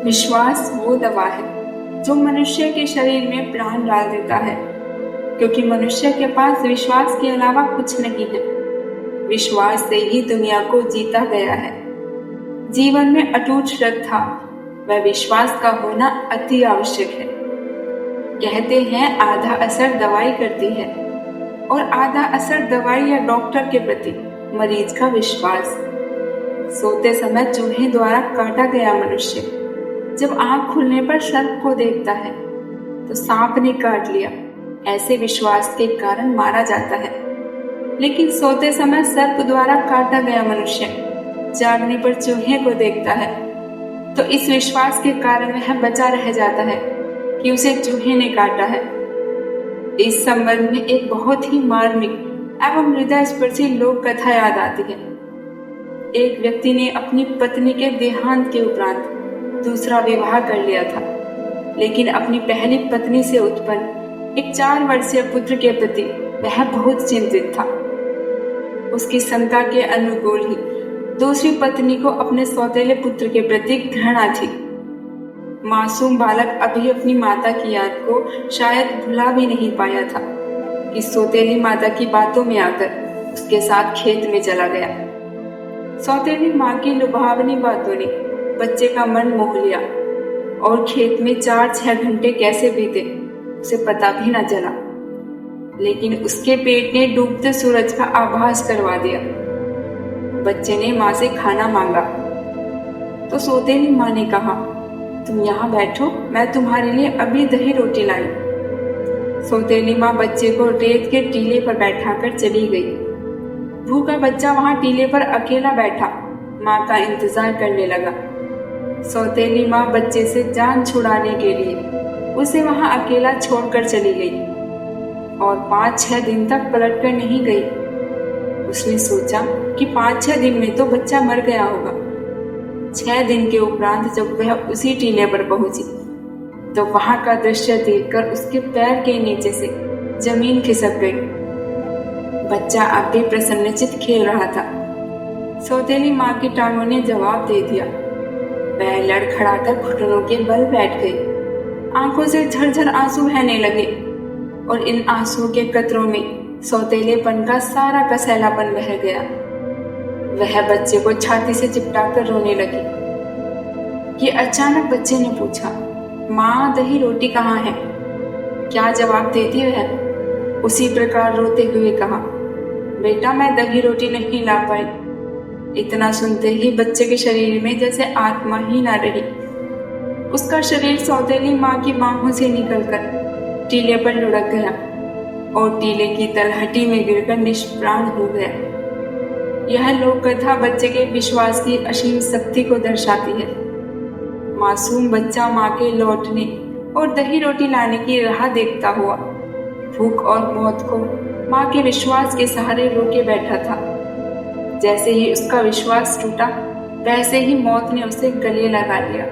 विश्वास वो दवा है जो मनुष्य के शरीर में प्राण डाल देता है, क्योंकि मनुष्य के पास विश्वास के अलावा कुछ नहीं है। विश्वास से ही दुनिया को जीता गया है। जीवन में अटूट श्रद्धा व विश्वास का होना अति आवश्यक है। कहते हैं आधा असर दवाई करती है और आधा असर दवाई या डॉक्टर के प्रति मरीज का विश्वास। सोते समय चूहे द्वारा काटा गया मनुष्य जब आंख खुलने पर सर्प को देखता है तो सांप ने काट लिया, ऐसे विश्वास के कारण मारा जाता है। लेकिन सोते समय सर्प द्वारा काटा गया मनुष्य जागने पर चूहे को देखता है तो इस विश्वास के कारण वह बचा रह जाता है कि उसे चूहे ने काटा है। इस संबंध में एक बहुत ही मार्मिक एवं हृदय स्पर्शी लोक कथा याद आती है। एक व्यक्ति ने अपनी पत्नी के देहांत के उपरांत दूसरा विवाह कर लिया था, लेकिन अपनी पहली पत्नी से उत्पन्न एक 4 वर्षीय पुत्र के प्रति वह बहुत चिंतित था। उसकी शंका के अनुकूल ही दूसरी पत्नी को अपने सौतेले पुत्र के प्रति घृणा थी। मासूम बालक अभी अपनी माता की याद को शायद भुला भी नहीं पाया था कि सौतेली माता की बातों में आकर उसके साथ खेत में चला गया। सौतेली माँ की लुभावनी बातों ने बच्चे का मन मोह लिया और खेत में 4-6 घंटे कैसे बीते उसे पता भी न चला। लेकिन उसके पेट ने डूबते सूरज का आभास करवा दिया। बच्चे ने माँ से खाना मांगा तो सौतेली माँ ने कहा, तुम यहाँ बैठो, मैं तुम्हारे लिए अभी दही रोटी लाई। सौतेली माँ बच्चे को रेत के टीले पर बैठाकर चली गई। भूखा बच्चा वहां टीले पर अकेला बैठा माँ का इंतजार करने लगा। सौतेली माँ बच्चे से जान छुड़ाने के लिए उसे वहां अकेला छोड़कर चली गई और 5-6 दिन तक पलटकर नहीं गई। उसने सोचा कि 5-6 दिन में तो बच्चा मर गया होगा। 6 दिन के उपरांत जब वह उसी टीले पर पहुंची तो वहां का दृश्य देखकर उसके पैर के नीचे से जमीन खिसक गई। बच्चा अब भी प्रसन्नचित खेल रहा था। सौतेली माँ की टांगों ने जवाब दे दिया। वह लड़खड़ाकर घुटनों के बल बैठ गई। आंखों से झरझर आंसू बहने लगे और इन आंसुओं के कतरों में सौतेलेपन का सारा कसैलापन बह गया। वह बच्चे को छाती से चिपटाकर रोने लगी। ये अचानक बच्चे ने पूछा, माँ दही रोटी कहाँ है? क्या जवाब देती वह? उसी प्रकार रोते हुए कहा, बेटा मैं दही रोटी नहीं ला पाई। इतना सुनते ही बच्चे के शरीर में जैसे आत्मा ही ना रही। उसका शरीर सौतेली माँ की बाहों से निकलकर टीले पर लुढ़क गया और टीले की तलहटी में गिरकर निष्प्राण हो गया। यह लोक कथा बच्चे के विश्वास की असीम शक्ति को दर्शाती है। मासूम बच्चा माँ के लौटने और दही रोटी लाने की राह देखता हुआ भूख और मौत को माँ के विश्वास के सहारे रोके बैठा था। जैसे ही उसका विश्वास टूटा वैसे ही मौत ने उसे गले लगा लिया।